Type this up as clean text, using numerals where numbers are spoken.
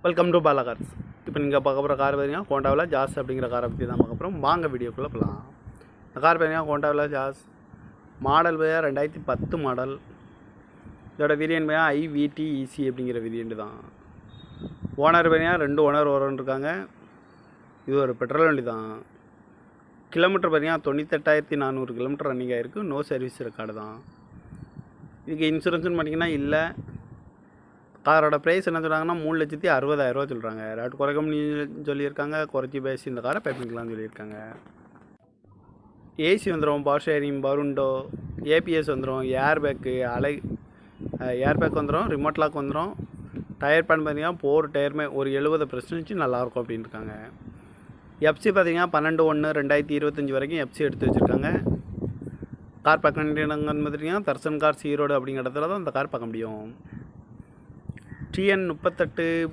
Welcome to Bala cars. இப்போ நீங்கள் பார்க்க போகிற கார் பார்த்தீங்கன்னா ஹோண்டாவில் ஜாஸ் அப்படிங்கிற காரை பற்றி தான் பார்க்க போகிறோம். வாங்க வீடியோக்குள்ளே போகலாம். இந்த கார் பார்த்தீங்கன்னா ஹோண்டாவில் ஜாஸ் மாடல் பார்த்தீங்கன்னா 2010 மாடல். இதோட வேரியன்ட் பார்த்தீங்கன்னா IVTEC அப்படிங்கிற வேரியன்ட் தான். ஓனர் பார்த்தீங்கன்னா 2 ஓனர் இருக்காங்க. இது ஒரு பெட்ரோல் வண்டி தான். கிலோமீட்டர் பார்த்தீங்கன்னா 98,400 கிலோமீட்டர் ரன்னிங் ஆகிருக்கு. நோ சர்வீஸ் ரெக்கார்டு தான். இதுக்கு இன்சூரன்ஸ்னு பார்த்தீங்கன்னா இல்லை. காரோட ப்ரைஸ் என்ன சொல்கிறாங்கன்னா 3,60,000 சொல்கிறாங்க. ரேட் குறைக்கம்னு சொல்லியிருக்காங்க. குறைச்சி பேசி இந்த காரை பே பண்ணிக்கலாம்னு சொல்லியிருக்காங்க. ஏசி வந்துடும், பவர் ஷேரிங், பருண்டோ, APS வந்துடும், ஏர் பேக் வந்துடும், ரிமோட் லாக் வந்துடும். டயர் பேன் பார்த்தீங்கன்னா 4 டயருமே ஒரு 70% நல்லாயிருக்கும் அப்படின்னு இருக்காங்க. FC பார்த்தீங்கன்னா 12/1/2025 வரைக்கும் FC எடுத்து வச்சுருக்காங்க. கார் பார்க்க வேண்டியங்கன்னு பார்த்தீங்கன்னா தர்சன் கார்ஸ் ஈரோடு அப்படிங்கிற இடத்துல தான் இந்த கார் பார்க்க முடியும். TN 38